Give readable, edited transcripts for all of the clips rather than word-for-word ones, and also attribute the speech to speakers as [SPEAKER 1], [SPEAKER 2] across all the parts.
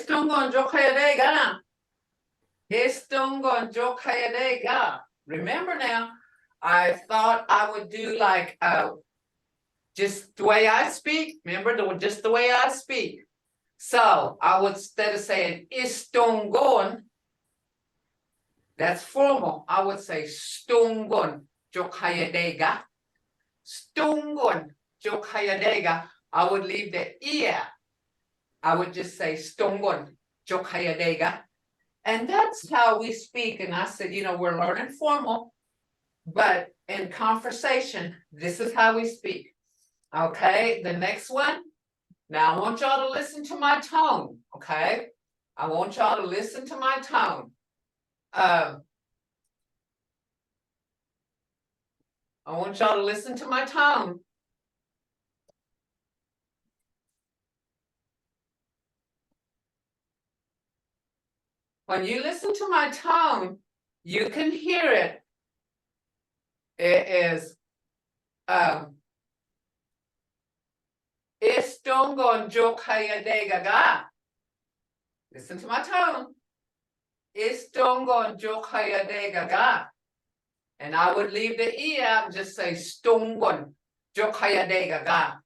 [SPEAKER 1] Estungon jokayadega. Estungon jokayadega. Remember now, I thought I would do like just the way I speak. Remember, just the way I speak. So I would, instead of saying istungon, that's formal. I would say stungon jokayadega. Stungon jokayadega. I would leave the ear. I would just say stungon jokayadega. And that's how we speak. And I said, you know, we're learning formal, but in conversation, this is how we speak. Okay, the next one. Now I want y'all to listen to my tone. Okay, I want y'all to listen to my tone. I want y'all to listen to my tone. When you listen to my tone, you can hear it. It is Estongon jokayadega. Listen to my tone. Estongon jokayadega. And I would leave the E out and just say stongon jokayadega.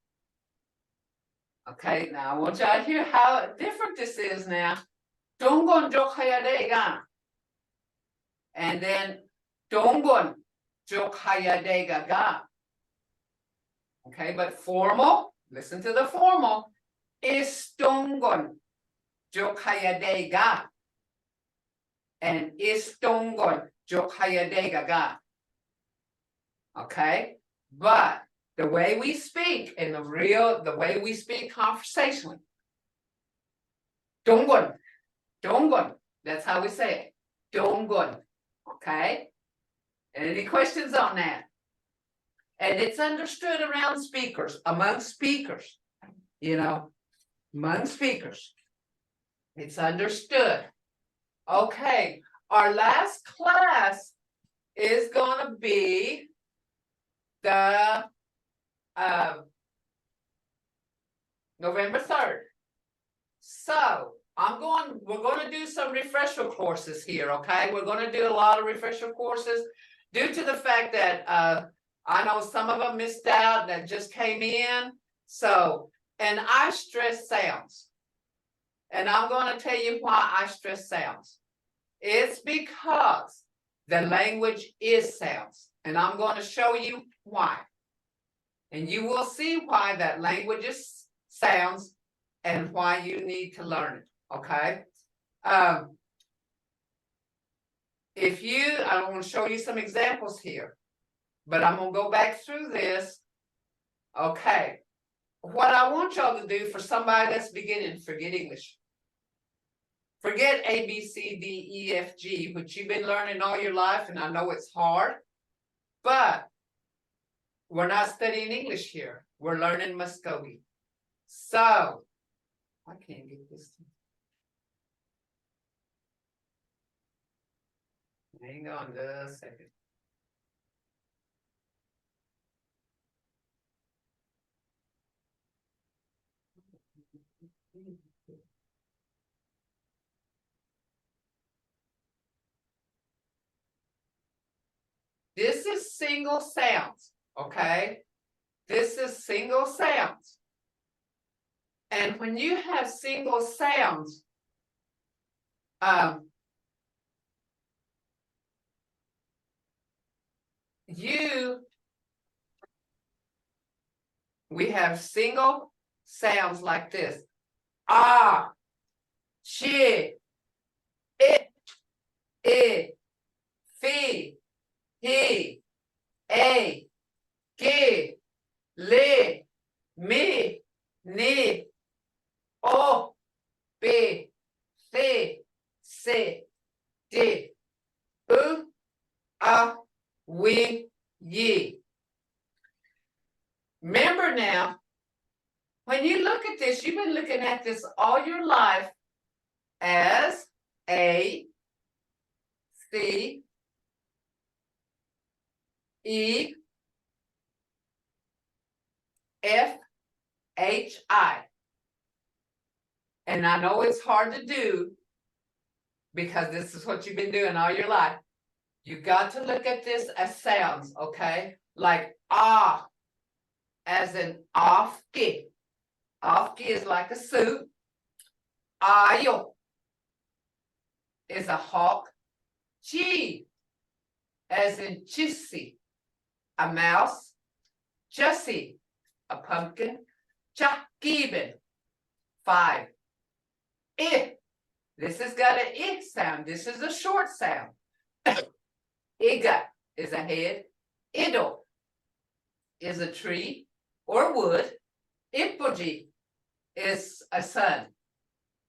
[SPEAKER 1] Okay, now I want y'all to hear how different this is now. Dongon jokayadega. And then dongon jokayadega. Okay, but formal, listen to the formal. Estongon jokayadega. And estongon jokayadega. Okay, but the way we speak in the way we speak conversationally. Dongon, dongon. That's how we say it. Dongon. Okay. Any questions on that? And it's understood around speakers, among speakers, you know, among speakers. It's understood. Okay, our last class is going to be the November 3rd. So we're going to do some refresher courses here, okay? We're going to do a lot of refresher courses due to the fact that I know some of them missed out that just came in. So, and I stress sounds. And I'm going to tell you why I stress sounds. It's because the language is sounds. And I'm going to show you why. And you will see why that language is sounds and why you need to learn it. Okay. I want to show you some examples here, but I'm going to go back through this. Okay. What I want y'all to do for somebody that's beginning, forget English. Forget A, B, C, D, E, F, G, which you've been learning all your life, and I know it's hard, but we're not studying English here. We're learning Muscogee. So, I can't get this. Hang on just a second. This is single sounds, okay? This is single sounds. And when you have single sounds, we have single sounds like this. Ah, chi, it, fi, he, a, ge, le, me, ni, o, b, c, c, d, u, a, we, ye. Remember now, when you look at this, you've been looking at this all your life as A, C, E, F, H, I. And I know it's hard to do because this is what you've been doing all your life. You got to look at this as sounds, okay? Like ah, as in afki. Afki is like a soup. Ayo is a hawk. Chi, as in chissy, a mouse. Jessie, a pumpkin. Chakibin, 5. I, this has got an I sound. This is a short sound. Iga is a head. Ido is a tree or wood. Ipoji is a sun.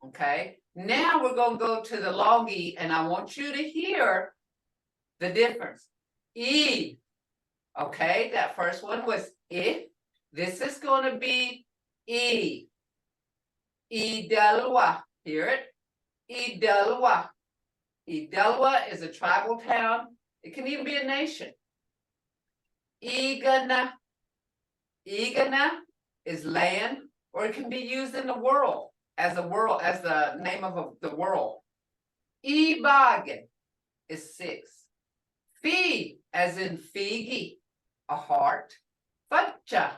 [SPEAKER 1] Okay. Now we're going to go to the long E, and I want you to hear the difference. E. Okay, that first one was I. This is going to be E. Idalwa. Hear it? Idalwa. Idalwa is a tribal town. It can even be a nation. Igana. Igana is land, or it can be used in the world as the name of the world. Ibagan is 6. Fi as in figi, a heart. Facha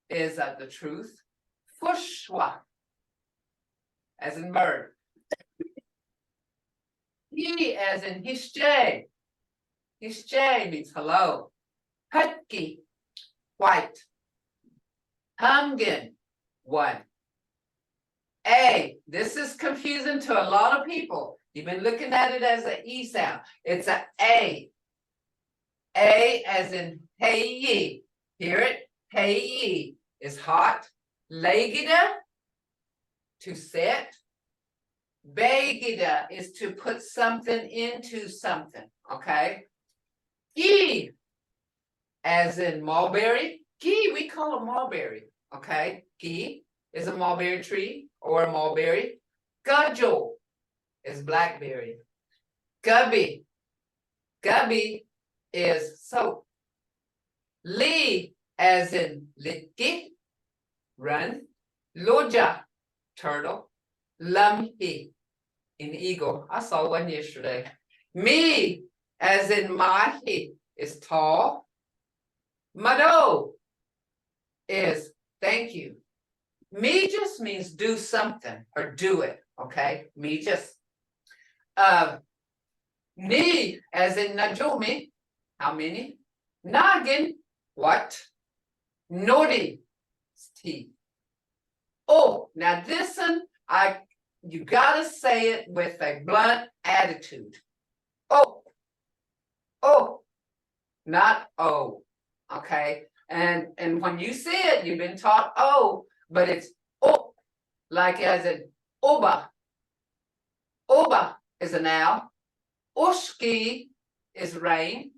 [SPEAKER 1] is the truth. Fushwa as in bird. He as in hishje. Hishje means hello. Hutki, white. Humgin, 1. A, this is confusing to a lot of people. You've been looking at it as an E sound. It's a A. A as in hey ye. Hear it? Hey ye is hot. Legida, to set. Begida is to put something into something. Okay. E as in mulberry. Gi, we call it mulberry. Okay. Gi is a mulberry tree or a mulberry. Gudgel is blackberry. Gubby. Gubby is soap. Lee as in litki, run. Loja, turtle. Lumhi, in eagle. I saw one yesterday. Me as in mahi is tall. Mado is thank you. Me just means do something or do it. Okay, me just. Ni as in Najumi, how many? Nagin, what? Nodi, teeth. Oh, now this one, you gotta say it with a blunt attitude. Oh, not oh. Okay, and when you say it, you've been taught oh, but it's oh, like as in oba. Oba is a noun. Ushki is rain.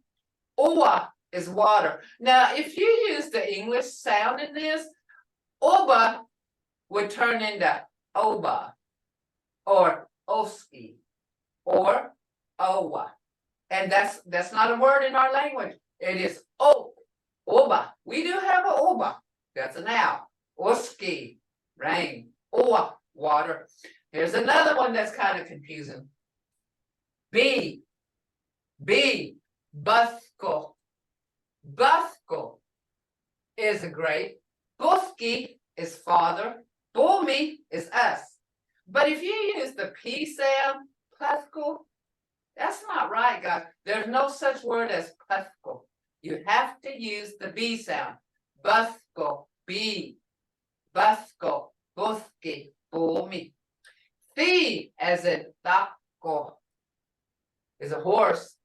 [SPEAKER 1] Oa is water. Now, if you use the English sound in this, oba would turn into oba or oski or owa. And that's not a word in our language. It is oba. We do have a oba. That's a noun. Oski, rain. Oa, water. Here's another one that's kind of confusing. B, Busco. Busco is a grape. Buski is father. Bumi is us. But if you use the P sound, Busco, that's not right, guys. There's no such word as Busco. You have to use the B sound. Busco, B. Busco, Buski, Bumi. Thi as in taco is a horse.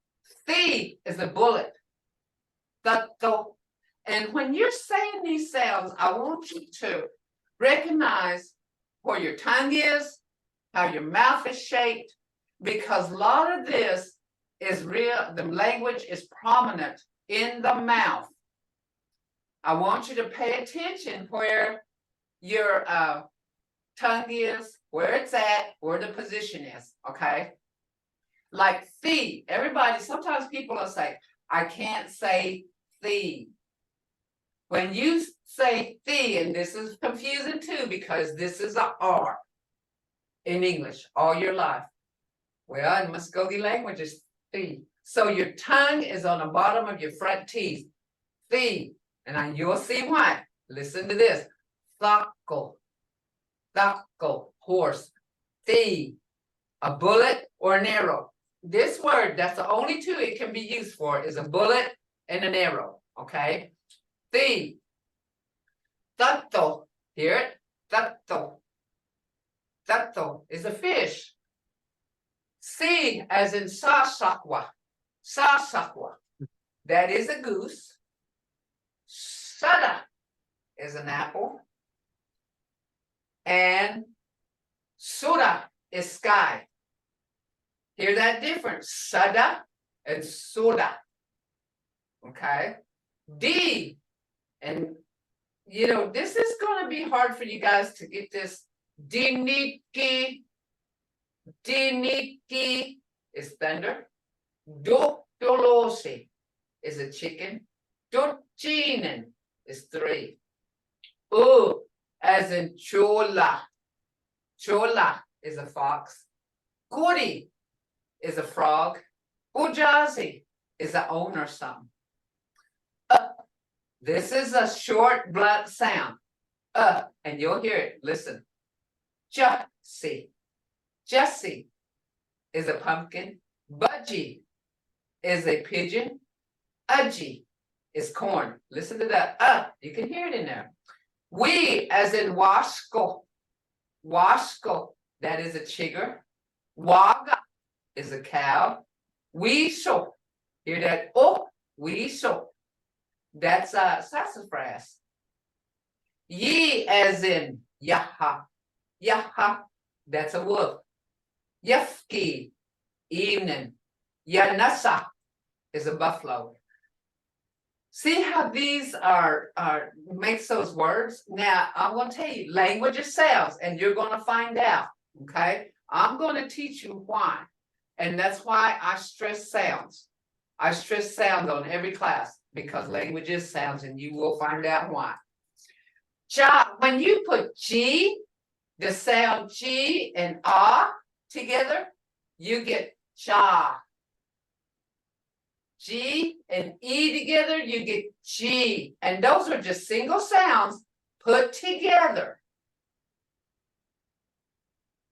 [SPEAKER 1] Thi is a bullet. Tato. And when you're saying these sounds, I want you to recognize where your tongue is, how your mouth is shaped, because a lot of this is real. The language is prominent in the mouth. I want you to pay attention where your tongue is, where it's at, where the position is, okay? Like the, everybody, sometimes people will say, I can't say the. When you say the, and this is confusing too, because this is a R in English all your life. Well, in Muskogee language, it's the. So your tongue is on the bottom of your front teeth. The, and you'll see why. Listen to this. Thaco, thaco, horse. The, a bullet or an arrow. This word, that's the only two it can be used for, is a bullet and an arrow. Okay. The, tato, hear it? Tato. Tato is a fish. Si, as in sasakwa. Sasakwa. That is a goose. Sada is an apple. And Sura is sky. Hear that difference? Sada and Sura. Okay. D, and this is going to be hard for you guys to get this. Diniki. Diniki is thunder. Dolose is a chicken. Dochinen is 3. As in chola. Chola is a fox. Guri is a frog. Ujazi is an owner something. This is a short blunt sound. And you'll hear it. Listen. Jussie. Jessie is a pumpkin. Budgie is a pigeon. Udgy is corn. Listen to that. You can hear it in there. We, as in washko. Washko, that is a chigger. Waga is a cow. Weesho, hear that? Oh, weesho. That's sassafras. Ye, as in yaha. Yaha, that's a wolf. Yefki, evening. Yanasa is a buffalo. See how these are makes those words? Now, I'm going to tell you, language is sounds, and you're going to find out, okay? I'm going to teach you why. And that's why I stress sounds. I stress sounds on every class, because language is sounds, and you will find out why. When you put G, the sound G and ah together, you get cha. G and E together, you get G. And those are just single sounds put together.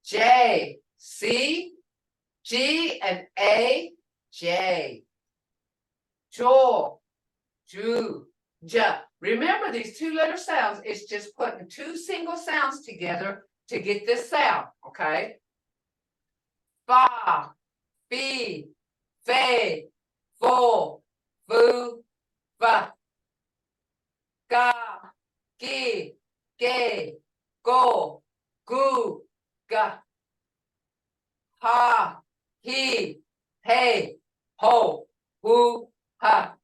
[SPEAKER 1] J, C, G and A, J. Jo, Ju, J. Remember these 2-letter sounds, it's just putting 2 single sounds together to get this sound, okay? Fa, Fi, Fe, Fo, Fu, Fa. Ga, Gi, Ge, Go, Gu, Ga. Ha, He, Hey, Ho, Hu, Ha.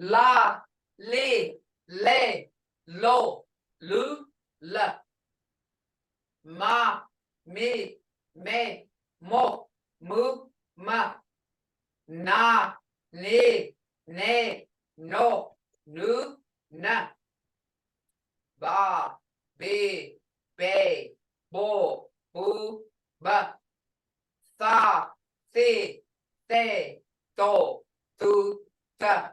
[SPEAKER 1] La, Li, Le, Lo, Lu, La. Ma, Mi, Me, Mo, Mu, Ma. Na, Ni, Ne, No, Nu, Na. Ba, Bi, Be, Bo, Bu, Ba. Tha, Thi, Te, To, Tu, Ta.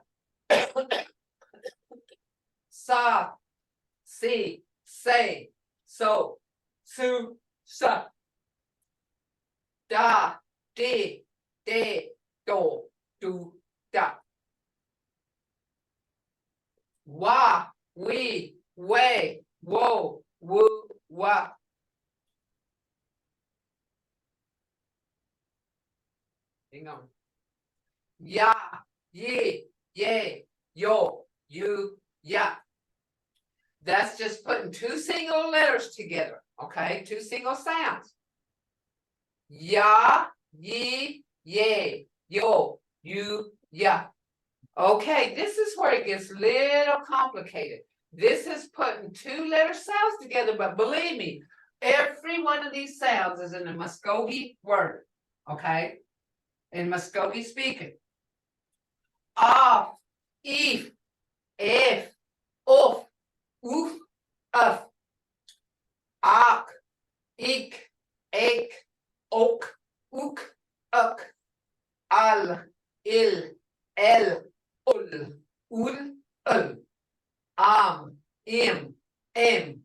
[SPEAKER 1] Sa, Si, Say, So, Su, Sa. Da, Di, De, Do, Du, Da. Wa, We, We, Wo, Wu, Wa. Hang on. Ya, Ye, Ye, Yo, You, Ya. That's just putting 2 single letters together, okay? 2 single sounds. Ya, Ye, Ye, Yo, You, Ya. Okay, this is where it gets a little complicated. This is putting 2-letter sounds together, but believe me, every one of these sounds is in a Muskogee word, okay? In Muskogee speaking. Off, if, if, of, oof, of, ak, ik, ek, ok, ook, uk, al, il, el, ul, ul, am, im, em,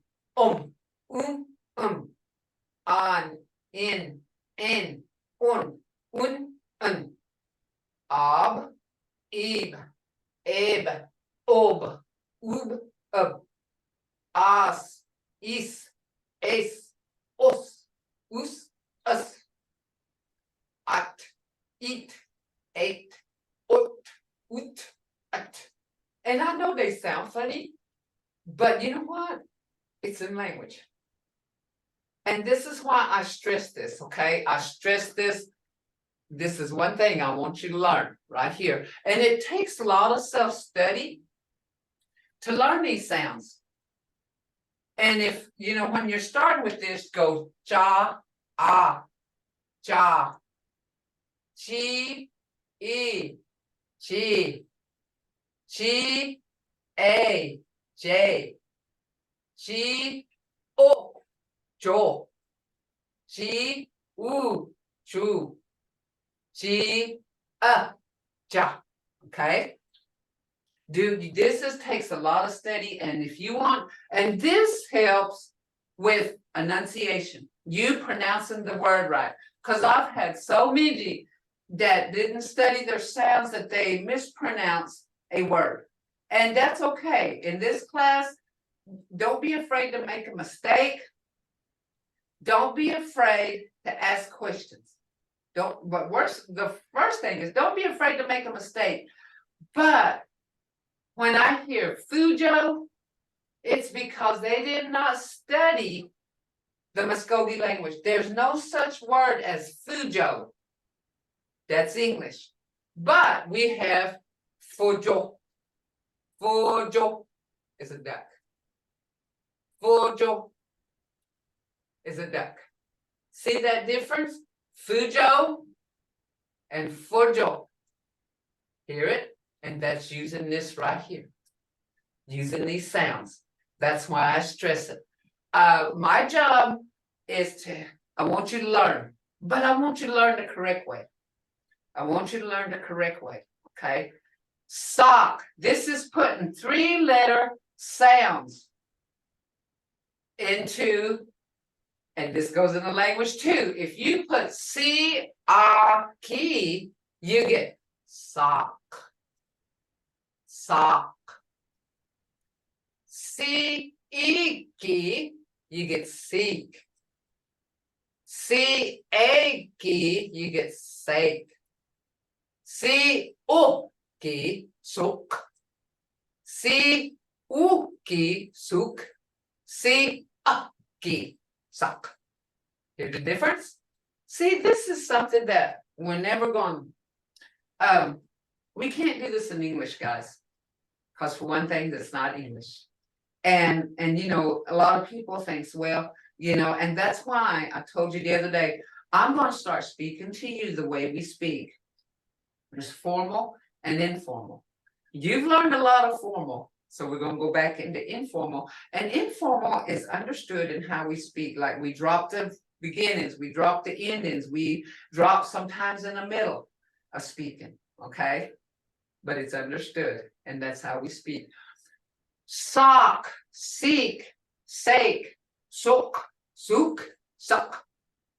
[SPEAKER 1] an, in, un, ab, ib, eb, ob, ub, as, is, es, os, us, at, it, ate, ut, at. And I know they sound funny, but you know what? It's in language. And this is why I stress this, okay? I stress this. This is one thing I want you to learn right here. And it takes a lot of self-study to learn these sounds. And if, you know, when you're starting with this, go ja, ah, ja, chi, e, chi, chi, a, j, chi, o, jo, chi, u, chu, chi, ja. Okay. Dude, takes a lot of study, and if you want, and this helps with enunciation, you pronouncing the word right. Because I've had so many that didn't study their sounds that they mispronounce a word. And that's okay. In this class, don't be afraid to make a mistake. Don't be afraid to ask questions. The first thing is don't be afraid to make a mistake. But when I hear Fujo, it's because they did not study the Muskogee language. There's no such word as Fujo. That's English. But we have Fujo. Fujo is a duck. Fujo is a duck. See that difference? Fujo and Fujo. Hear it? And that's using this right here. Using these sounds. That's why I stress it. My job is I want you to learn, but I want you to learn the correct way. I want you to learn the correct way, okay? Sock. This is putting 3-letter sounds into, and this goes in the language too. If you put C-A-K, you get sock. Sock. C-E-K, you get seek. C-A-K, you get sake. C-O-K, sook. C-U-K, sook. C-A-K, suck. Hear the difference? See, this is something that we're never going, we can't do this in English, guys. Because for one thing, that's not English. And you know, a lot of people think, well, you know, and that's why I told you the other day, I'm going to start speaking to you the way we speak. There's formal and informal. You've learned a lot of formal, so we're going to go back into informal. And informal is understood in how we speak. Like we drop the beginnings, we drop the endings, we drop sometimes in the middle of speaking, okay? But it's understood, and that's how we speak. Sock, seek, sake, sook, sook, suck.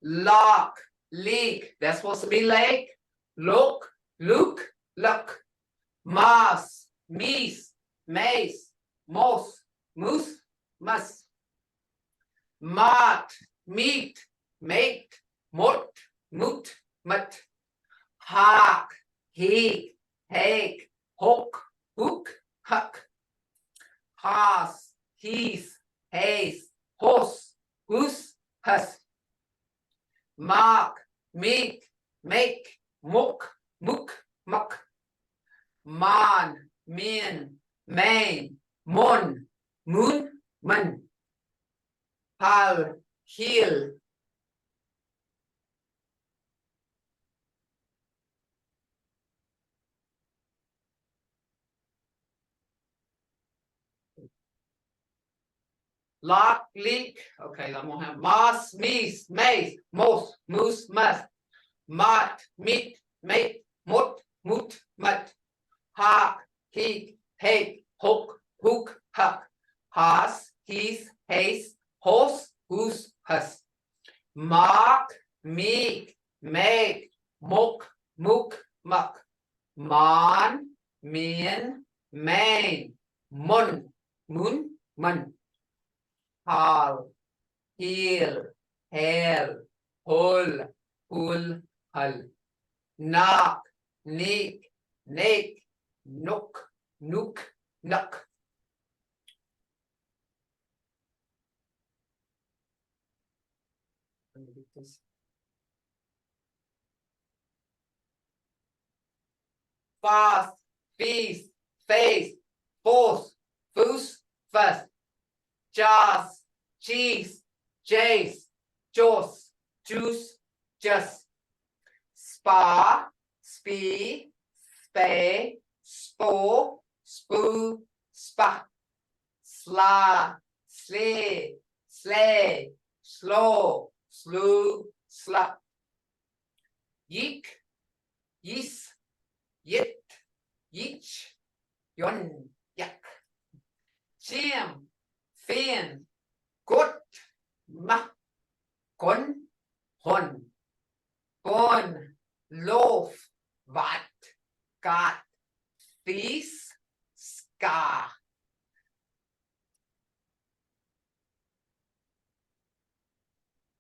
[SPEAKER 1] Lock, leak, that's supposed to be lake. Look, look, luck. Moss, meese, mace, moss, moose, mus. Mott, meat, mate, mort, moot, mut. Hawk, heek, hake, hook, hook, huck. Hoss, heath, haze, hoss, goose, hus. Mock, meek, make, mook, mook, muck. Mon, min, main, mon, moon, mun. Pal, heel. lock, leak. Okay, I'm gonna have moss, meese, maze, most, moose, must, mott, meat, mate, mut, moot, mut, hawk, heek, hake, hook, hook, huck, hoss, heath, haste, hos, hoos, hus, mock, meek, make, mook, mook, muck, mon, mean, main, mun, moon, mun, hall, heel, hail, hull, hull, hull, knock, neek, nake, nook, nook, nuck. Let me get this. Fast, feast, face, force, foos, fuss, jaws, cheese, jace, joss, juice, just, spa, spee, spay, spo, spoo, spa, sla, slay, slay, slow, slew, slap, yeek, yeast, yit, yeech, yon, yak, jam, fan, gut, ma, kon, hon, bon, loaf, wat, got, feast, ska.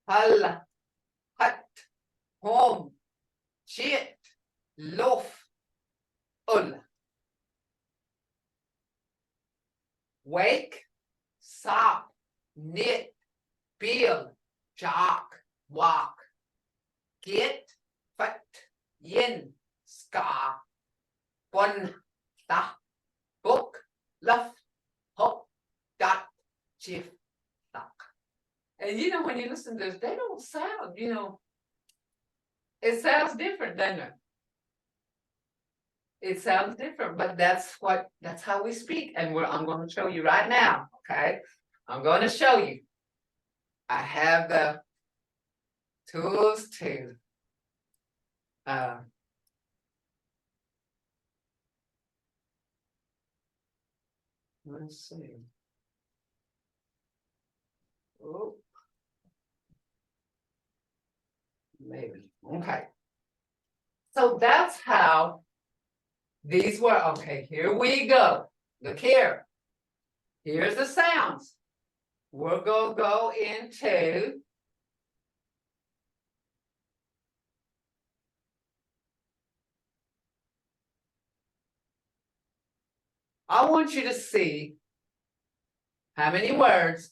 [SPEAKER 1] Hull, hut, home, shit, loaf, ul. Wake, sop, knit, bill, jock, walk, get, fut, yin, ska, bun, ta, book, luff, hop, dot, chief, tuck. And you know, when you listen to this, they don't sound, you know, it sounds different, doesn't it? It sounds different, but that's how we speak. And I'm going to show you right now. Okay. I'm going to show you. I have the tools to let's see. Oh, maybe. Okay. So that's how these were. Okay, here we go. Look here. Here's the sounds. We're going to go into I want you to see how many words,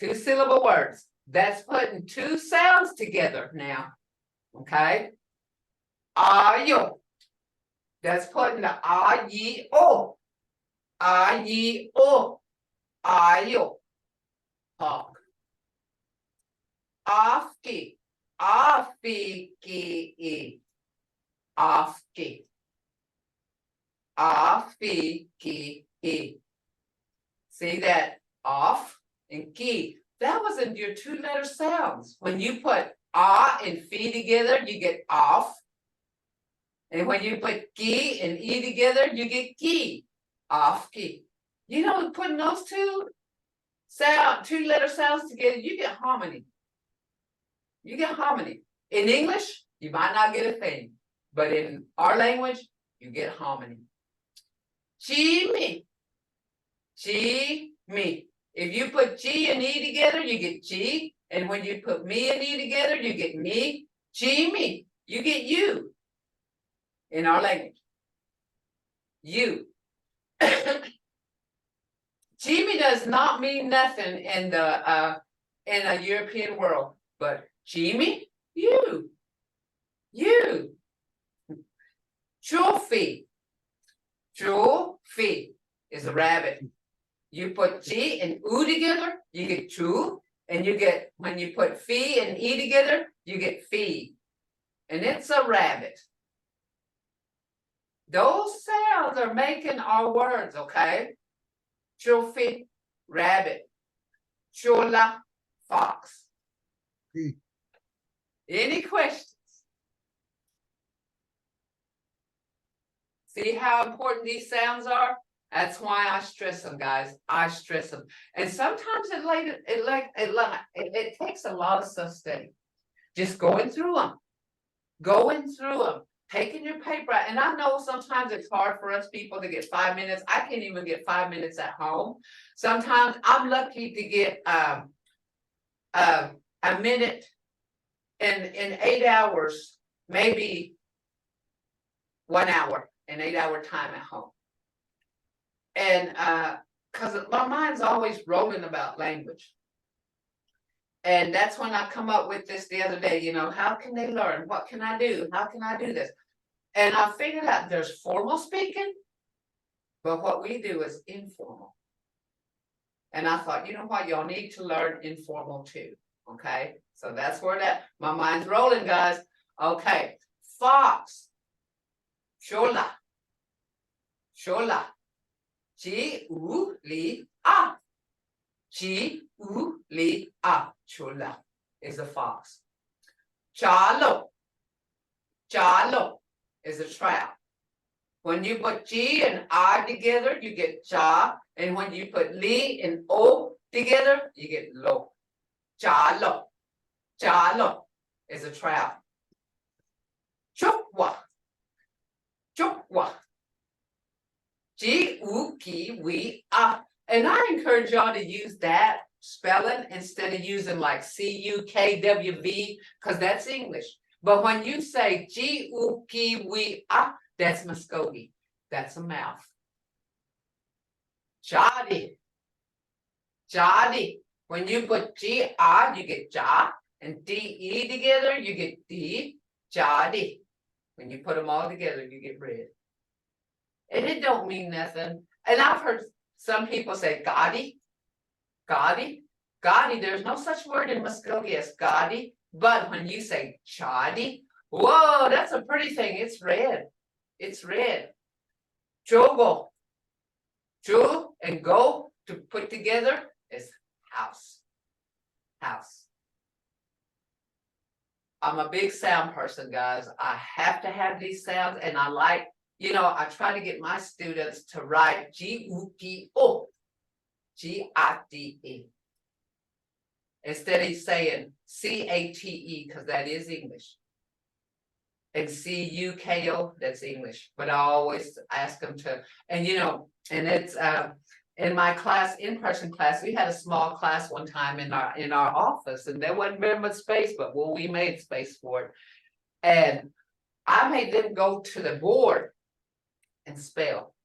[SPEAKER 1] 2-syllable words. That's putting two sounds together now. Okay. Ayo. That's putting the a-ye-o. A-ye-o. Ayo. Hawk. Afki. Afiki. Afki. Afiki. See that? Off and ki. That wasn't your 2-letter sounds. When you put and fi together, you get off. And when you put ki and e together, you get ki. Off ki. You know, putting those 2-letter sounds together, you get harmony. You get harmony. In English, you might not get a thing. But in our language, you get harmony. Chi me. Chi me. If you put G and E together, you get G. And when you put me and E together, you get me. G, me. You get you. In our language. You. Jimmy does not mean nothing in a European world. But Jimmy, you. You. Trophy. Trophy is a rabbit. You put G and U together, you get true. And you get, when you put fee and E together, you get fee. And it's a rabbit. Those sounds are making our words, okay? Trophy, rabbit. Chola, fox. Any questions? See how important these sounds are? That's why I stress them, guys. I stress them. And sometimes it takes a lot of study. Just going through them. Taking your paper out. And I know sometimes it's hard for us people to get 5 minutes. I can't even get 5 minutes at home. Sometimes I'm lucky to get a minute in 8 hours, maybe 1 hour, an 8-hour time at home. And because my mind's always rolling about language. And that's when I come up with this the other day, you know, how can they learn? What can I do? How can I do this? And I figured out there's formal speaking, but what we do is informal. And I thought, you know what, y'all need to learn informal too. Okay, so that's where my mind's rolling, guys. Okay, fox. Chola. Chola. Chi-u-li-a. Chi-u-li-a. Chola is a fox. Chalo. Chalo is a trout. When you put G and I together, you get cha. And when you put li and o together, you get lo. Chalo. Chalo is a trout. Chukwa. Chukwa. G-u-ki-wi-a. And I encourage y'all to use that spelling instead of using like C-U-K-W-V, because that's English. But when you say G-u-ki-wi-a, that's Muskogee. That's a mouth. Jadi. Jadi. When you put G-I, you get ja. And D-E together, you get D. Jadi. When you put them all together, you get red. And it don't mean nothing. And I've heard some people say Gotti. Gotti. Gotti, there's no such word in Muskogee as Gotti. But when you say Chadi, whoa, that's a pretty thing. It's red. It's red. Jogo. Ju and go to put together is house. House. I'm a big sound person, guys. I have to have these sounds, and I like, you know, I try to get my students to write G-U-P-O, G-I-D-E. Instead of saying C-A-T-E, because that is English. And C-U-K-O, that's English. But I always ask them to, and you know, and it's in my class, in-person class, we had a small class one time in our office, and there wasn't very much space, but well, we made space for it. And I made them go to the board and spell.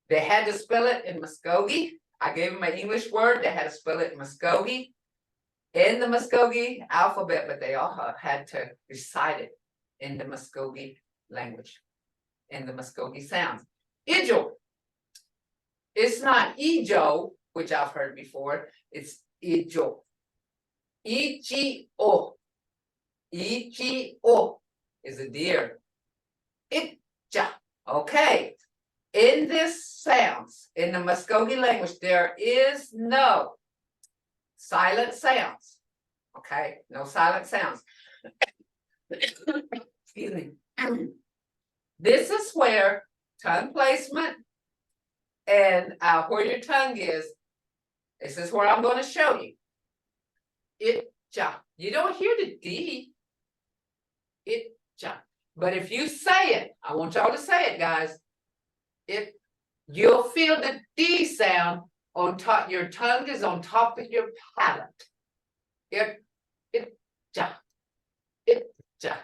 [SPEAKER 1] They had to spell it in Muskogee. I gave them an English word. They had to spell it in Muskogee, in the Muskogee alphabet, but they all had to recite it in the Muskogee language, in the Muskogee sounds. Ijo. It's not Ijo, which I've heard before. It's Ijo. Ichi-o. Ichi-o is a deer. Itja. Okay. In this sounds, in the Muskogee language, there is no silent sounds. Okay, no silent sounds. Excuse me. This is where tongue placement and where your tongue is. This is where I'm going to show you. Itja. You don't hear the D. Itja. But if you say it, I want y'all to say it, guys. You'll feel the D sound on top. Your tongue is on top of your palate. Itja. Itja.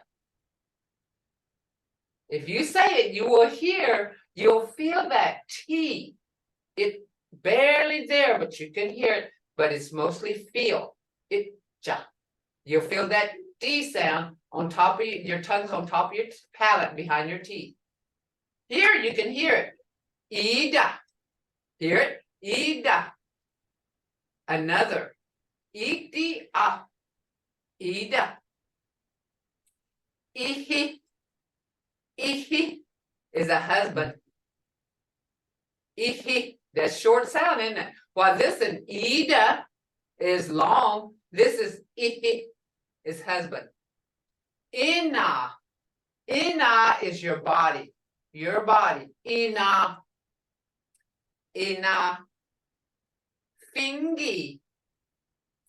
[SPEAKER 1] If you say it, you will hear, you'll feel that T. It's barely there, but you can hear it, but it's mostly feel. Itja. You'll feel that D sound on top of your tongue's on top of your palate behind your teeth. Here you can hear it. Ida. Hear it? Ida. Another. Ida. Ida. Ihi. Ihi is a husband. Ihi. That's short sound, isn't it? While this in Ida is long, this is Ihi is husband. Ina. Ina is your body. Your body. Ina. Ina. Fingi.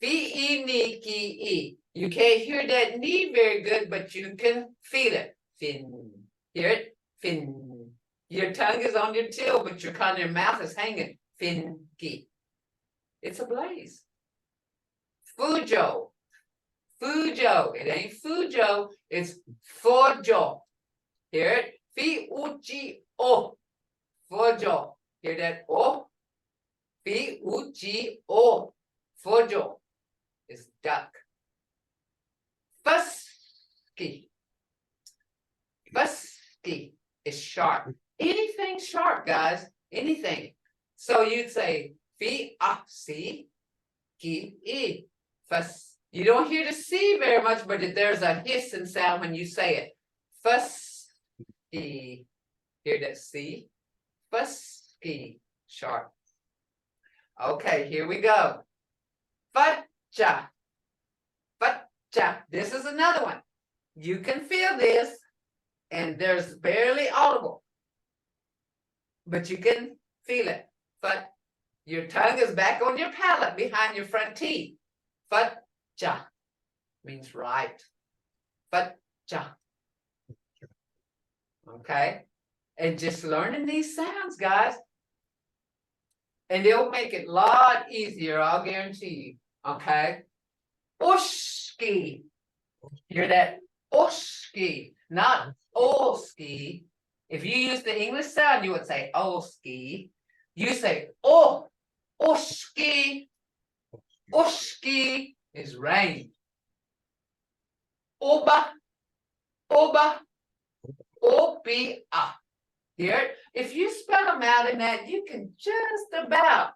[SPEAKER 1] Fi-i-ni-ki-i. You can't hear that ni very good, but you can feel it. Fin. Hear it? Fin. Your tongue is on your tail, but your mouth is hanging. Fin-ki. It's a blaze. Fujo. Fujo. It ain't Fujo. It's Fojo. Hear it? Fi-u-ji-o. Fojo. Hear that? O. Fi-u-ji-o. Fojo is duck. Fusky. Fusky is sharp. Anything sharp, guys. Anything. So you'd say fi-a-si ki-i. Fus. You don't hear the C very much, but there's a hissing sound when you say it. Fusky. Hear that C? Fusky. Sharp. Okay, here we go. Facha. Facha. This is another one. You can feel this, and there's barely audible, but you can feel it. But your tongue is back on your palate behind your front teeth. Facha means right. Facha. Okay? And just learning these sounds, guys. And they'll make it a lot easier, I'll guarantee you. Okay? Oshki. Hear that? Oshki, not oski. If you use the English sound, you would say oski. You say oh, oshki. Oshki is rain. Oba, oba, obia. Here, if you spell them out in that, you can just about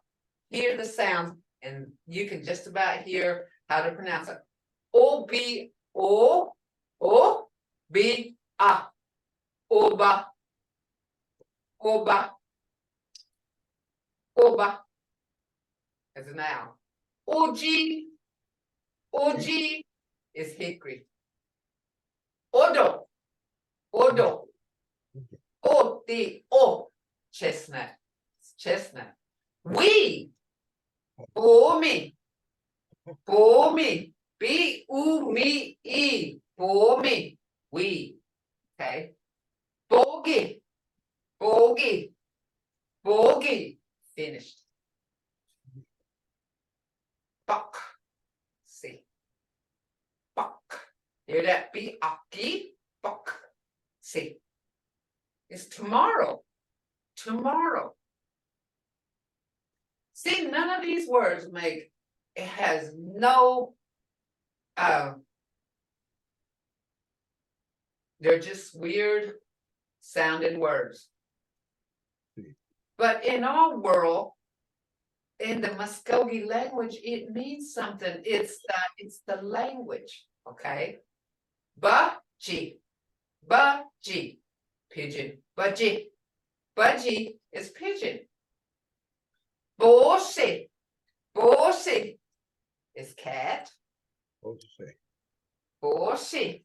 [SPEAKER 1] hear the sounds, and you can just about hear how to pronounce it. O-B, O, O, B, A. Oba, oba, oba. As a noun. Oji, oji is hickory. Odo, odo. O, chestnut. Chestnut. We, bomi, bomi. B-U-M-I, bomi. We. Okay. Bogey, bogey, bogey. Finished. Buck. See. Buck. Hear that? B-A-K-I, buck. See. It's tomorrow. Tomorrow. See, none of these words make, it has no, they're just weird sounding words. But in our world, in the Muskogee language, it means something. It's the language, okay? Ba-ji, ba-ji, pigeon, ba-ji. Budgie is pigeon. Bossy, bossy is cat. Bossy,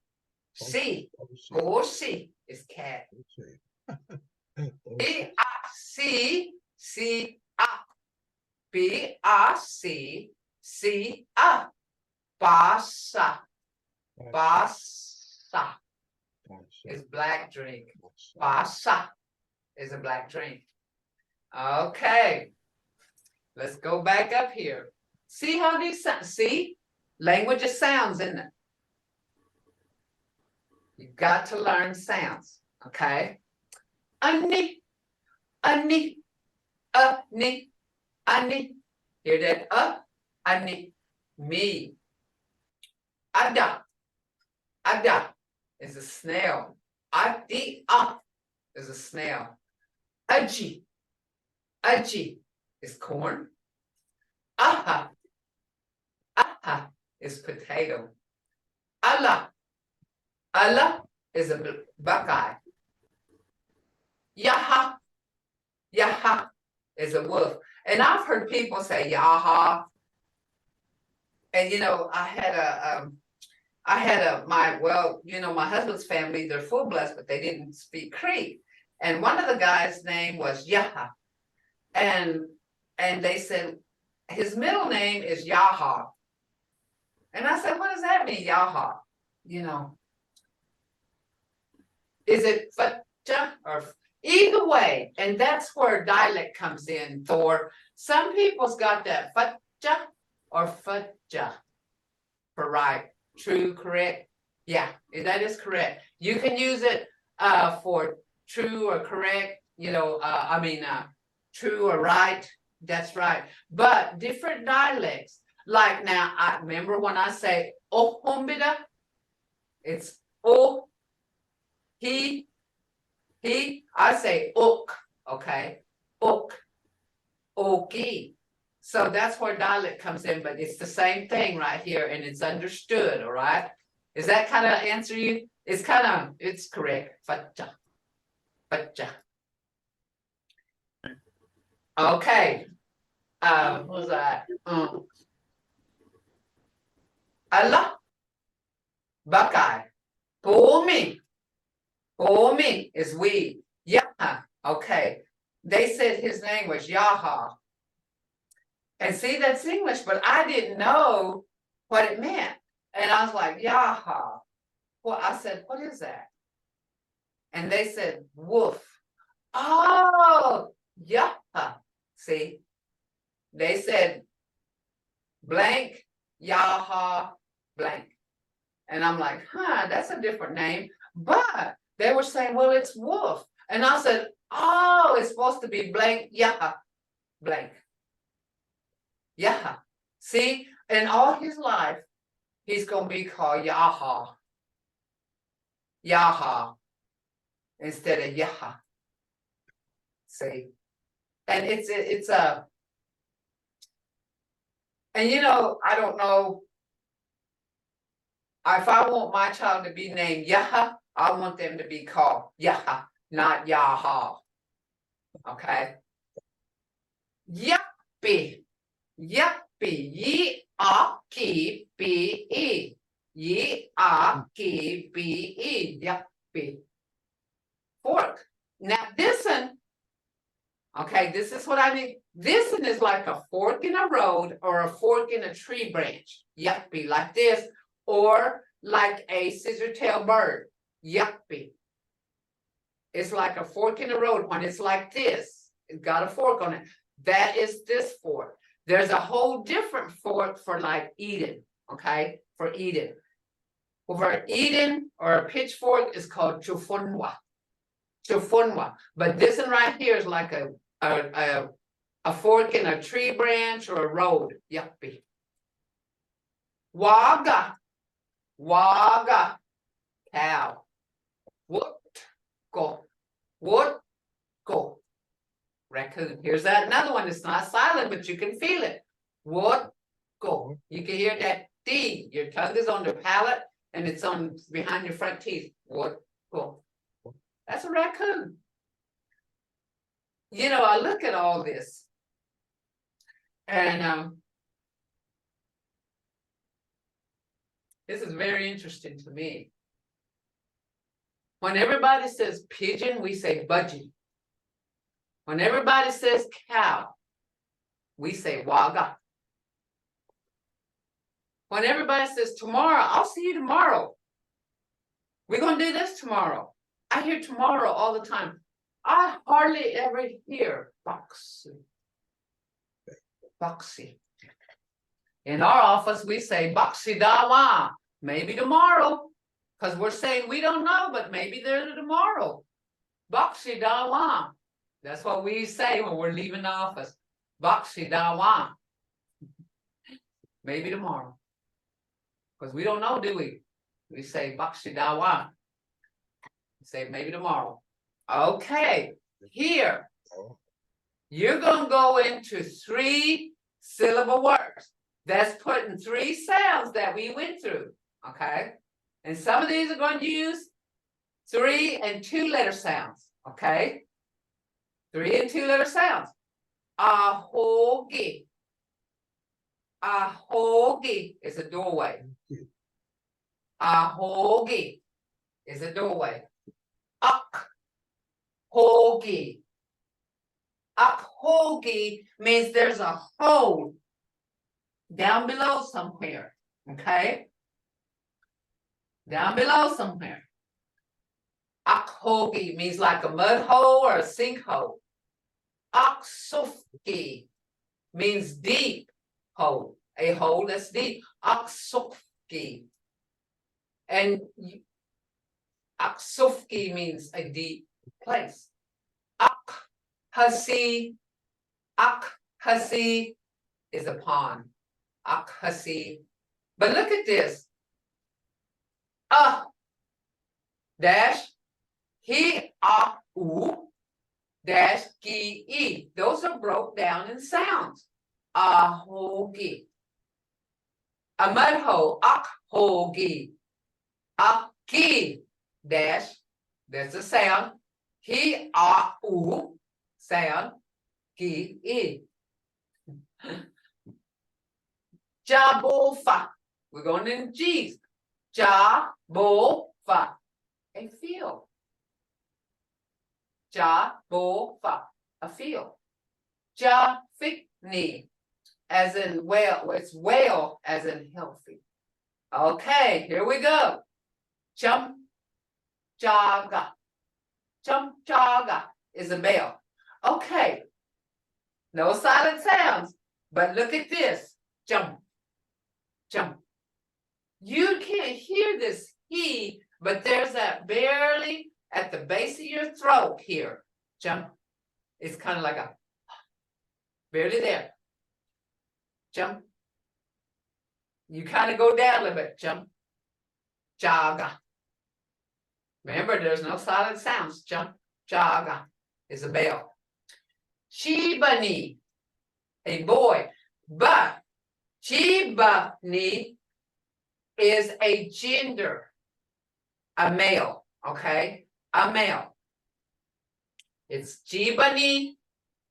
[SPEAKER 1] see, bossy is cat. B-I-C, C-A. B-I-C, C-A. Bassa, bassa is black drink. Bassa is a black drink. Okay, let's go back up here. See how these sound? See, language is sounds, isn't it? You've got to learn sounds. Okay. Ani, ani, ani, ani. Hear that? Ani, me. Ada, ada is a snail. Adi, is a snail. Aji, aji is corn. Aha, aha is potato. Allah, Allah is a buckeye. Yaha, yaha is a wolf. And I've heard people say yaha. And I had my husband's family, they're full blessed, but they didn't speak Cree. And one of the guys' name was Yaha. And they said his middle name is Yaha. And I said, what does that mean, Yaha? Is it Fatja or either way? And that's where dialect comes in, Thor. Some people's got that Fatja or Fatja for right, true, correct. Yeah, that is correct. You can use it for true or correct, true or right. That's right. But different dialects. Like now, I remember when I say oh hombida, it's oh he, I say ook, okay, ook, okie. So that's where dialect comes in, but it's the same thing right here, and it's understood, all right? Is that kind of answer you? It's correct. Fatja. Fatja. Okay. What was that? Allah. Buckeye. Pumi. Pumi is we. Yaha. Okay. They said his name was Yaha. And see, that's English, but I didn't know what it meant. And I was like, Yaha. Well, I said, what is that? And they said, wolf. Oh, Yaha. See, they said blank, Yaha, blank. And I'm like, that's a different name. But they were saying, well, it's wolf. And I said, oh, it's supposed to be blank, Yaha, blank. Yaha. See, in all his life, he's going to be called Yaha. Yaha. Instead of Yaha. See? And it's a, and I don't know, if I want my child to be named Yaha, I want them to be called Yaha, not Yaha. Okay? Yappy. Yappy. Ye-a-ki-be. Ye-a-ki-be. Yappy. Fork. Now this one, okay, this is what I mean. This one is like a fork in a road or a fork in a tree branch. Yappy, like this. Or like a scissor-tail bird. Yappy. It's like a fork in the road. When it's like this, it's got a fork on it. That is this fork. There's a whole different fork for like eating, okay? For eating. For eating or a pitchfork is called chufunwa. Chufunwa. But this one right here is like a fork in a tree branch or a road. Yappy. Waga. Waga. Cow. Woot. Go. Woot. Go. Raccoon. Here's that another one. It's not silent, but you can feel it. Woot. Go. You can hear that D. Your tongue is on the palate and it's on behind your front teeth. Woot. Go. That's a raccoon. I look at all this and this is very interesting to me. When everybody says pigeon, we say budgie. When everybody says cow, we say waga. When everybody says tomorrow, I'll see you tomorrow. We're going to do this tomorrow. I hear tomorrow all the time. I hardly ever hear boxy. Boxy. In our office, we say boxy dawa. Maybe tomorrow. Because we're saying we don't know, but maybe there's a tomorrow. Boxy dawa. That's what we say when we're leaving the office. Boxy dawa. Maybe tomorrow. Because we don't know, do we? We say boxy dawa. Say maybe tomorrow. Okay, here. You're going to go into 3-syllable words. That's putting 3 sounds that we went through. Okay. And some of these are going to use 3 and 2-letter sounds. Okay. 3 and 2-letter sounds. Ahogi. Ahogi is a doorway. Ahogi is a doorway. Akhogi. Akhogi means there's a hole down below somewhere. Okay? Down below somewhere. Akhogi means like a mud hole or a sinkhole. Aksufki means deep hole, a hole that's deep. Aksufki. And Aksufki means a deep place. Akhasi, Akhasi is a pond. Akhasi. But look at this. Dash he u dash ki e. Those are broke down in sounds. Ahogi. A mud hole. Akhogi. Aki dash. There's a sound. He u sound. Ki e. Jabofa. We're going in G's. Jabofa. A field. Jabofa. A field. Jafikni. As in whale. It's whale as in healthy. Okay, here we go. Jump. Jaga. Jump. Jaga is a bell. Okay. No silent sounds. But look at this. Jump. Jump. You can't hear this he, but there's that barely at the base of your throat here. Jump. It's kind of like a barely there. Jump. You kind of go down a little bit. Jump. Jaga. Remember, there's no silent sounds. Jump. Jaga is a bell. Chibani, a boy. But Chibani is a gender, a male, okay? A male. It's Chibani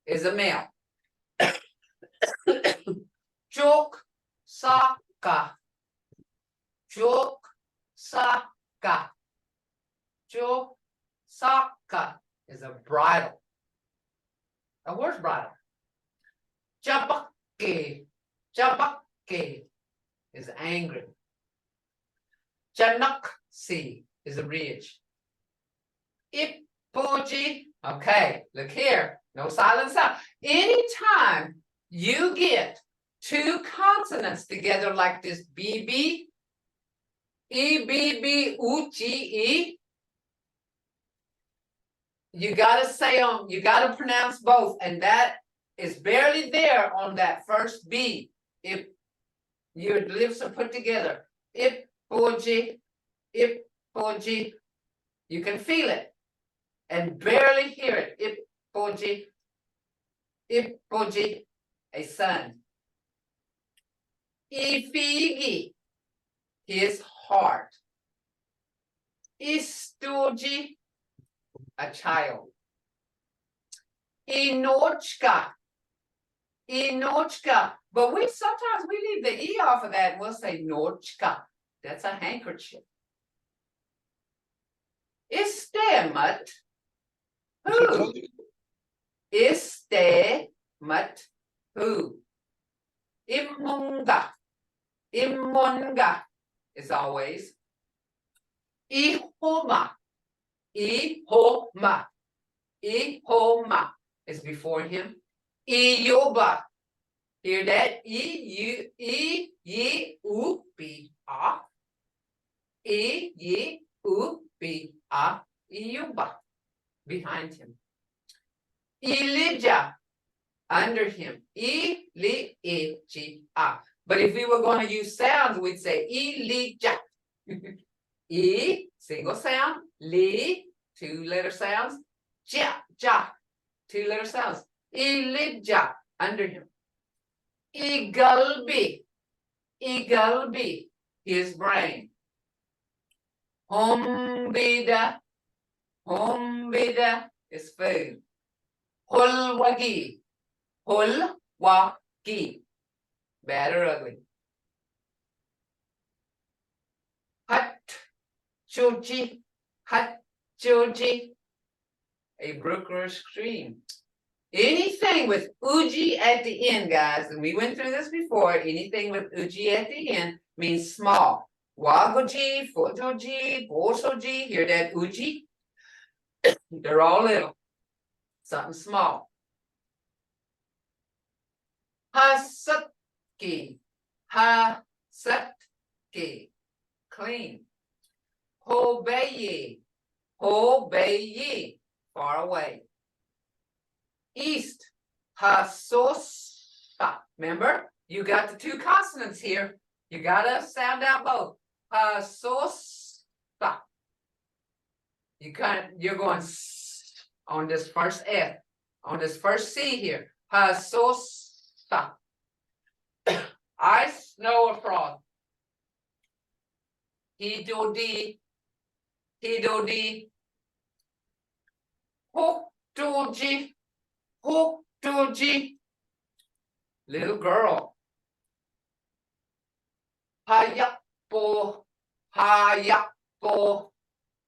[SPEAKER 1] is a male. Jok Saka. Jok Saka. Jok Saka is a bridle. A horse bridle. Jabaki. Jabaki is angry. Janaksi is a ridge. Ipuji. Okay, look here. No silent sound. Anytime you get two consonants together like this BB, EBB, UGE, you gotta say them, you gotta pronounce both, and that is barely there on that first B. If your lips are put together, Ipuji, Ipuji, you can feel it and barely hear it. Ipuji, Ipuji, a son. Ifigi, his heart. Istuji, a child. Inochka, Inochka. But sometimes we leave the E off of that and we'll say Nochka. That's a handkerchief. Istemat. Who? Istemat. Who? Imunga. Imunga is always. Ihoma. Ihoma. Ihoma is before him. Iyoba. Hear that? E-U-E-Y-U-B-A. E-Y-U-B-A. Iyoba. Behind him. Elijah. Under him. E-Li-I-J-A. But if we were going to use sounds, we'd say Elijah. E, single sound. Li, two-letter sounds. Ja, ja, two-letter sounds. Elijah, under him. Igalbi, Igalbi, his brain. Hombida, Hombida is food. Hulwagi, Hulwaki. Bad or ugly. Hachuji. Hachuji. A brook or a stream. Anything with uji at the end, guys, and we went through this before, anything with uji at the end means small. Wagoji, fojoji, bosoji, hear that uji? They're all little. Something small. Hasutki. Hasutki. Clean. Hobeyi. Hobeyi. Far away. East. Hasosa. Remember, you got the two consonants here. You gotta sound out both. Hasosa. You're going on this first F, on this first C here. Hasosa. Ice, snow, or frost. Hidodi. Hidodi. Hokdoji. Hokdoji. Little girl. Hayapo. Hayapo.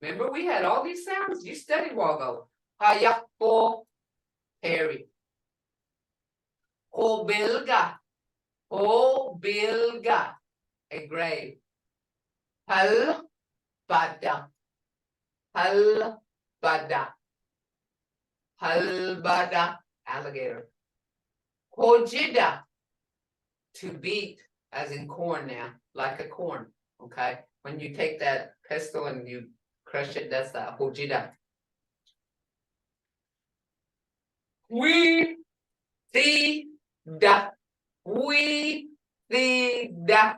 [SPEAKER 1] Remember, we had all these sounds? You studied a while ago. Hayapo. Harry. Hobilga. Hobilga. A grave. Halbada. Halbada. Halbada. Alligator. Hojida. To beat, as in corn now, like a corn. Okay? When you take that pestle and you crush it, that's the hojida. We see da. We see da.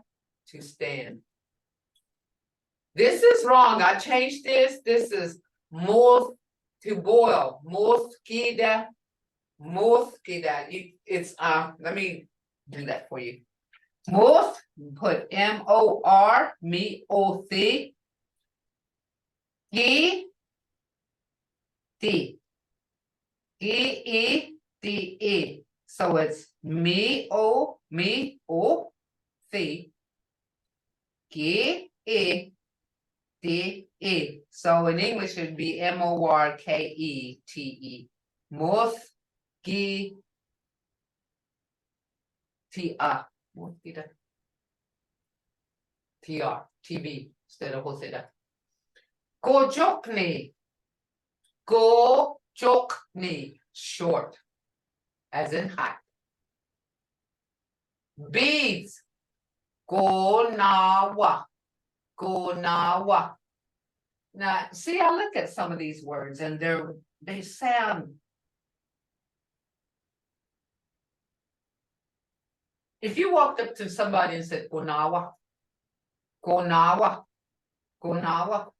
[SPEAKER 1] To stand. This is wrong. I changed this. This is more to boil. Moskida. Moskida. It's let me do that for you. Moth, put M-O-R, me-O-C. G-D. G-E-D-E. So it's me-O-C. G-E-D-E. So in English it would be M-O-R-K-E-T-E. Moth, G, T-R. T-R, T-B, instead of Hoseda. Gojokni. Gojokni. Short, as in height. Beads. Gonawa. Gonawa. Now, see, I look at some of these words and they sound. If you walked up to somebody and said, Gonawa, Gonawa, Gonawa,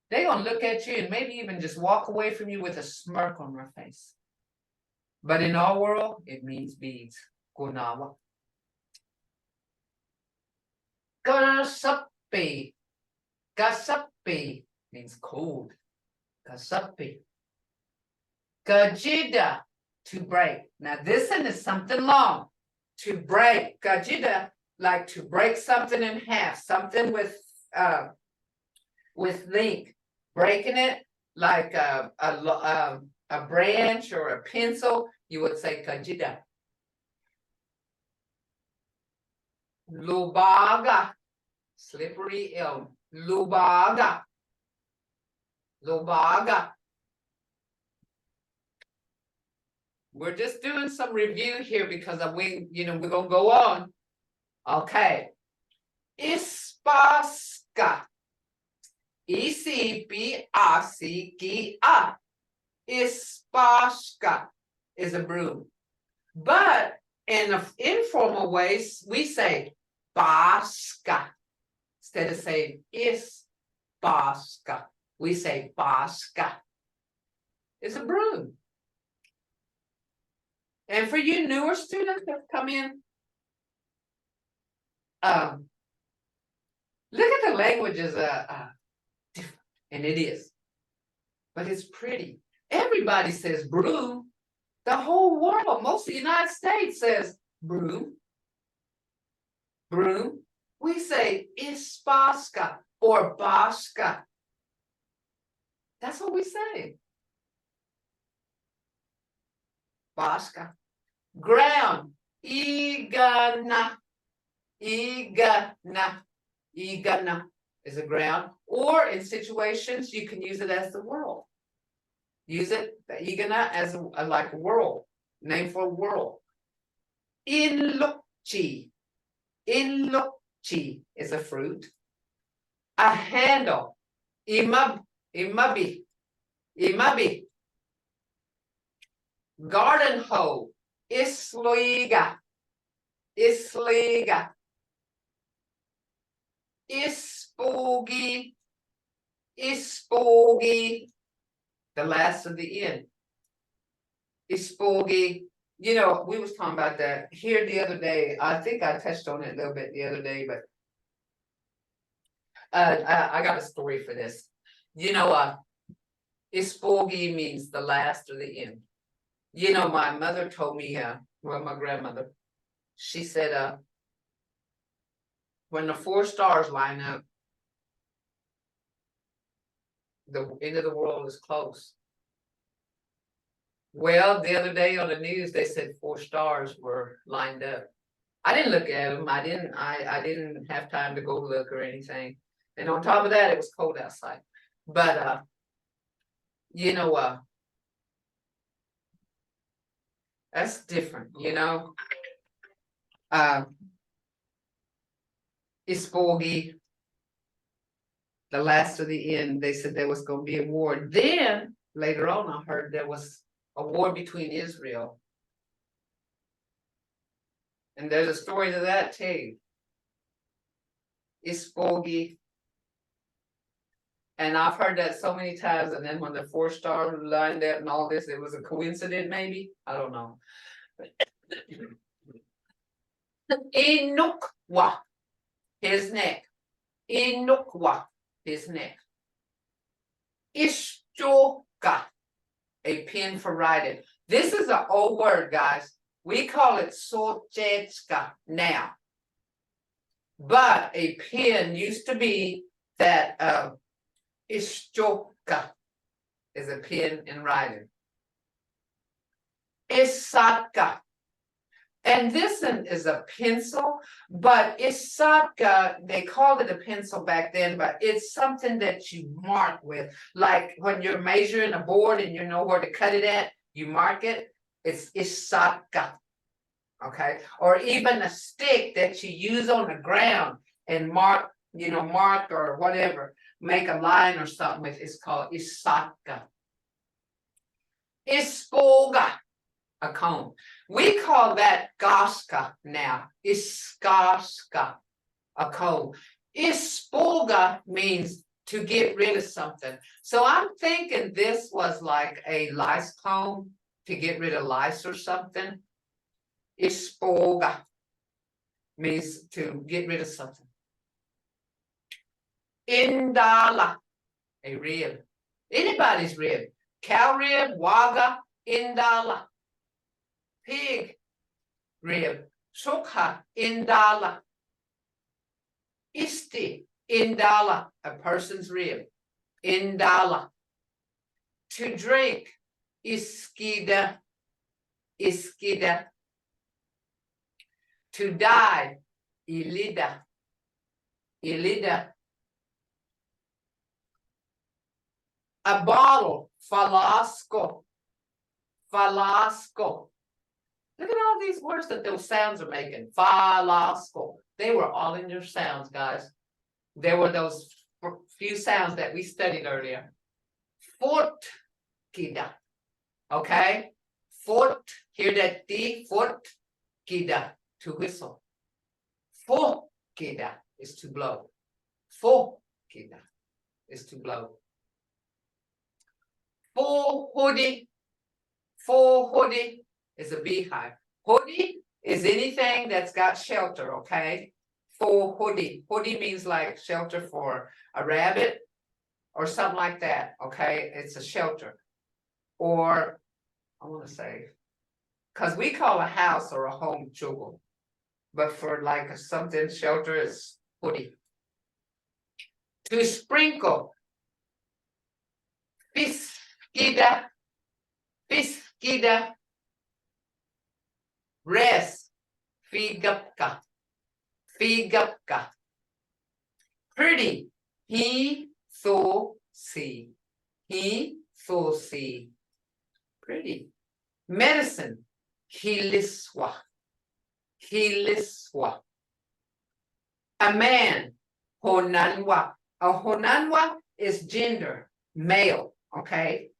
[SPEAKER 1] they're going to look at you and maybe even just walk away from you with a smirk on their face. But in our world, it means beads. Gonawa. Gasapi. Gasapi means cold. Gasapi. Gajida, to break. Now this one is something long. To break. Gajida, like to break something in half. Something with length. Breaking it like a branch or a pencil, you would say gajida. Lubaga, slippery elm. Lubaga. Lubaga. We're just doing some review here because we're gonna go on. Okay. Ispaska. E-C-B-R-C-K-A. Ispaska is a broom. But in an informal ways, we say baska. Instead of saying ispaska, we say baska. It's a broom. And for you newer students that come in, look at the languages different, and it is. But it's pretty. Everybody says broom. The whole world, most of the United States says broom. Broom. We say ispaska or baska. That's what we say. Baska. Ground. Igana. Igana. Igana is a ground. Or in situations, you can use it as the world. Use it, the igana, as like a world. Name for a world. Inlukchi. Inlukchi is a fruit. A handle. Imabi. Garden hoe. Isliga. Ispoogie. The last of the end. Ispoogie. We was talking about that here the other day. I think I touched on it a little bit the other day, but I got a story for this. Ispoogie means the last or the end. My mother told me, my grandmother, she said, when the 4 stars line up, the end of the world is close. Well, the other day on the news, they said 4 stars were lined up. I didn't look at them. I didn't have time to go look or anything. And on top of that, it was cold outside. But that's different, Ispoogie, the last of the end. They said there was going to be a war. Then later on, I heard there was a war between Israel. And there's a story to that too. Ispoogie. And I've heard that so many times. And then when the 4 stars lined up and all this, it was a coincidence, maybe. I don't know. Inukwa, his neck. Inukwa, his neck. Ishtoka, a pen for writing. This is an old word, guys. We call it sochechka now. But a pen used to be that ishtoka is a pen in writing. Isatka. And this one is a pencil, but isatka, they called it a pencil back then, but it's something that you mark with. Like when you're measuring a board and you know where to cut it at, you mark it. It's isatka. Okay. Or even a stick that you use on the ground and mark or whatever, make a line or something with, it's called isatka. Ispoga, a comb. We call that gaska now. Iskaska, a comb. Ispoga means to get rid of something. So I'm thinking this was like a lice comb to get rid of lice or something. Ispoga means to get rid of something. Indala, a rib. Anybody's rib. Cow rib, waga, indala. Pig rib, sukha, indala. Isti, indala, a person's rib. Indala. To drink, iskida. To die, ilida. A bottle, falasco. Look at all these words that those sounds are making. Falasco. They were all in your sounds, guys. There were those few sounds that we studied earlier. Fortkida. Okay? Fort, hear that D? Fortkida, to whistle. Fortkida is to blow. Fortkida is to blow. Full hoodie is a beehive. Hoodie is anything that's got shelter, okay? Full hoodie. Hoodie means like shelter for a rabbit or something like that, okay? It's a shelter. Or, I want to say, because we call a house or a home chugo, but for like something shelter is puri. To sprinkle, fiskida, fiskida, rest, figapka, figapka. Pretty, he so see, he so see. Pretty. Medicine, hiliswa, hiliswa. A man, honanwa. A honanwa is gender, male, okay?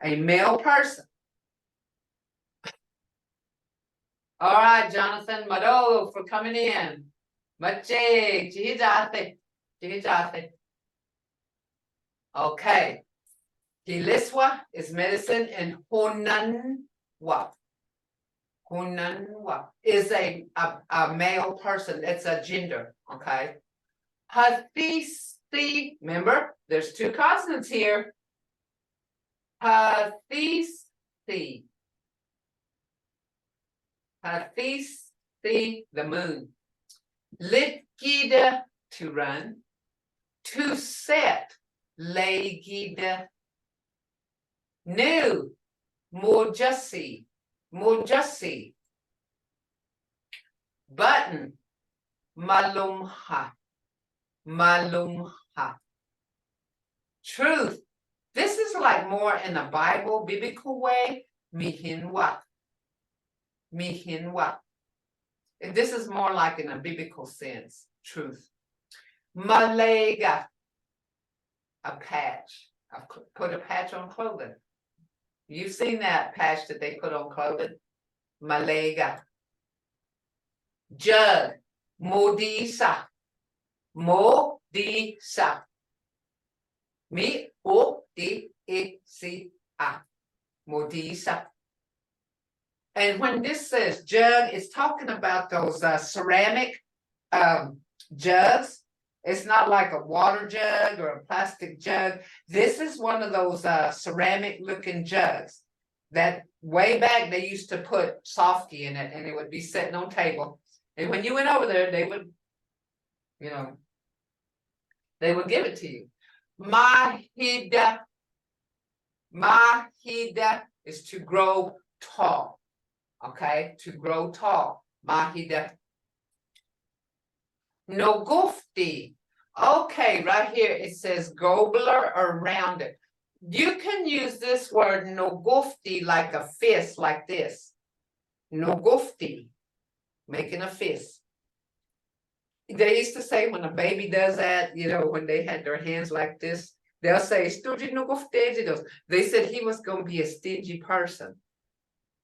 [SPEAKER 1] A male person. All right, Jonathan Madolo for coming in. Mache, chihijate, chihijate. Okay. Hiliswa is medicine, and honanwa. Honanwa is a male person. It's a gender, okay? Hathisi, remember, there's two consonants here. Hathisi. Hathisi, the moon. Litgida, to run. To set, legida. New, mojasi, mojasi. Button, malumha, malumha. Truth, this is like more in a Bible, biblical way, mihinwa, mihinwa. And this is more like in a biblical sense, truth. Malega, a patch. I put a patch on clothing. You've seen that patch that they put on clothing. Malega. Jug. Modisa. Modisa. Me o d e c a. Modisa. And when this says jug, it's talking about those ceramic jugs. It's not like a water jug or a plastic jug. This is one of those ceramic looking jugs that way back they used to put softy in it, and it would be sitting on table. And when you went over there, they would, you know, they would give it to you. Mahida. Mahida is to grow tall. Okay, to grow tall. Mahida. Nogufti. Okay, right here it says gobler or rounded. You can use this word nogufti like a fist, like this. Nogufti, making a fist. They used to say when a baby does that, you know, when they had their hands like this, they'll say, Stuji nogufti. They said he was going to be a stingy person,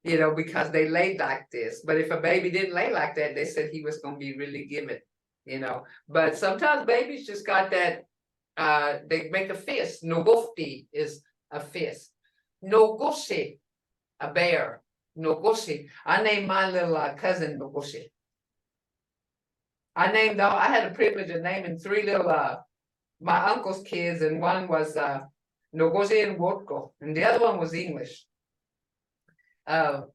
[SPEAKER 1] you know, because they laid like this. But if a baby didn't lay like that, they said he was going to be really giving. You know, but sometimes babies just got that, they make a fist. Nogufti is a fist. Nogushi, a bear. Nogushi. I named my little cousin Nogushi. I had a privilege of naming three little, my uncle's kids, and one was Nogushi and Wotko, and the other one was English. Nogushi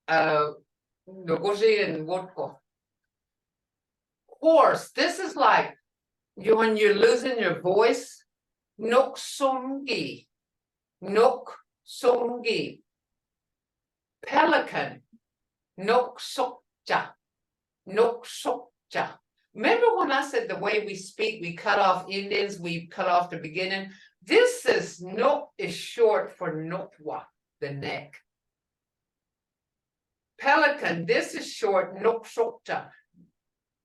[SPEAKER 1] and Wotko. Horse, this is like when you're losing your voice. Noksongi. Noksongi. Pelican. Noksokja. Noksokja. Remember when I said the way we speak, we cut off Indians, we cut off the beginning? This is nok is short for nokwa, the neck. Pelican, this is short, noksokja.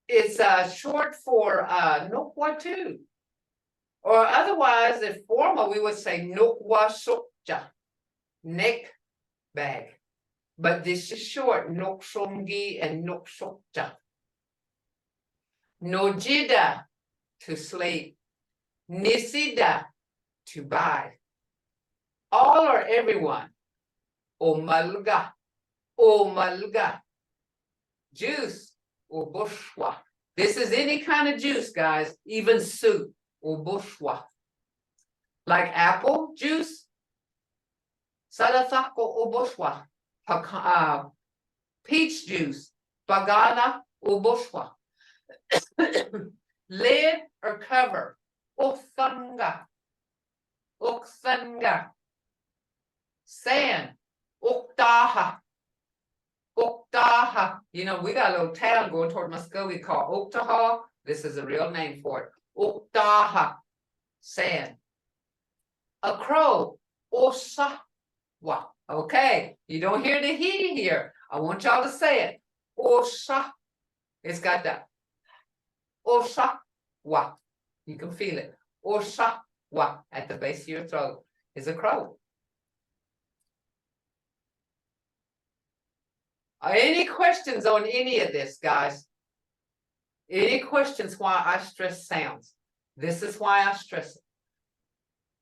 [SPEAKER 1] It's short for nokwa too. Or otherwise, if formal, we would say nokwa sokja, neck bag. But this is short, noksongi and noksokja. Nojida, to sleep. Nisida, to buy. All or everyone. Omalga, omalga. Juice. Or bushwa. This is any kind of juice, guys, even soup or bushwa. Like apple juice, sadatako or bushwa. peach juice, bagana ubushwa. Lid or cover, uksanga, uksanga. Sand, uktaha, uktaha. You know, we got a little town going toward Muskogee called Uktaha. This is a real name for it. Uktaha, sand. A crow, osawa. Okay, you don't hear the he here. I want y'all to say it. Osa. It's got that. Osawa. You can feel it. Osawa at the base of your throat is a crow. Any questions on any of this, guys? Any questions why I stress sounds? This is why I stress it.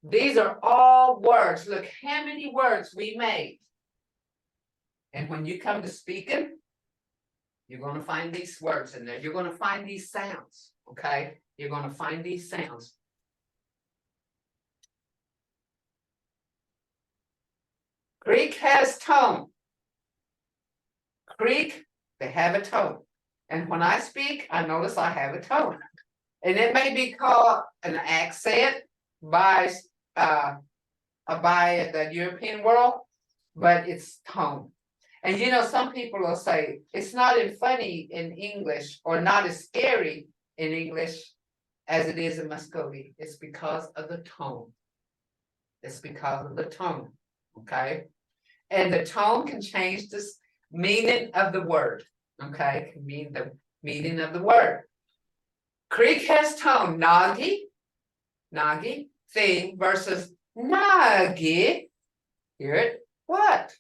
[SPEAKER 1] These are all words. Look how many words we made. And when you come to speaking, you're going to find these words in there. You're going to find these sounds, okay? You're going to find these sounds. Greek has tone. Greek, they have a tone. And when I speak, I notice I have a tone. And it may be called an accent by the European world, but it's tone. And you know, some people will say it's not as funny in English or not as scary in English as it is in Muskogee. It's because of the tone. It's because of the tone, okay? And the tone can change the meaning of the word, okay? Can mean the meaning of the word. Creek has tone, nagi, thing versus nagi. Hear it? What?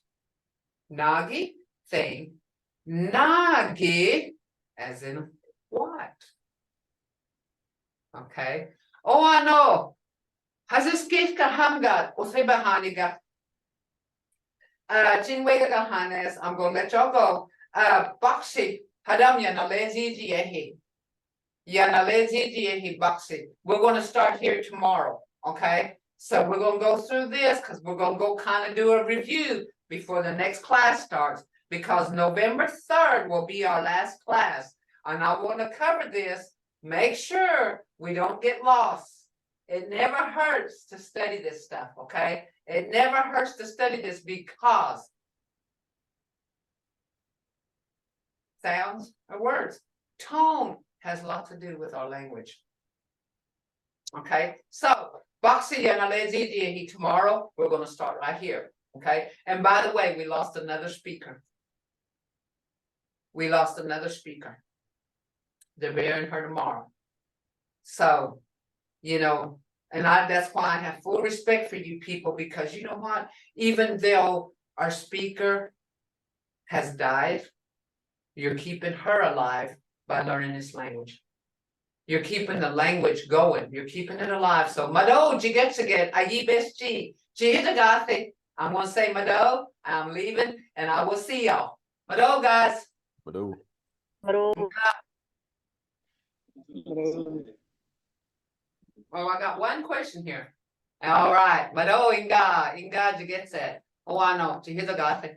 [SPEAKER 1] Nagi, thing. Nagi, as in what? Okay. Oh, I know. Haziskifka hamgat, usibahaniga. Jinwega gahanes, I'm going to let y'all go. Baxi, hadam yanalezi diehi. Yanalezi diehi baxi. We're going to start here tomorrow, okay? So we're going to go through this because we're going to go kind of do a review before the next class starts, because November 3rd will be our last class. And I want to cover this. Make sure we don't get lost. It never hurts to study this stuff, okay? It never hurts to study this because sounds are words. Tone has a lot to do with our language. Okay, so Boxy and Alezi tomorrow, we're going to start right here. Okay, and by the way, we lost another speaker. We lost another speaker. They're burying her tomorrow. So, you know, and that's why I have full respect for you people, because you know what? Even though our speaker has died, you're keeping her alive by learning this language. You're keeping the language going. You're keeping it alive. So, Mado, Jigetsaget, Ayi Besji, Jihidagati. I'm going to say Mado, I'm leaving, and I will see y'all. Mado, guys.
[SPEAKER 2] Mado.
[SPEAKER 3] Mado.
[SPEAKER 1] Oh, I got one question here. All right. Mado, Inga Jigetset. Oh, I know. Jihidagati.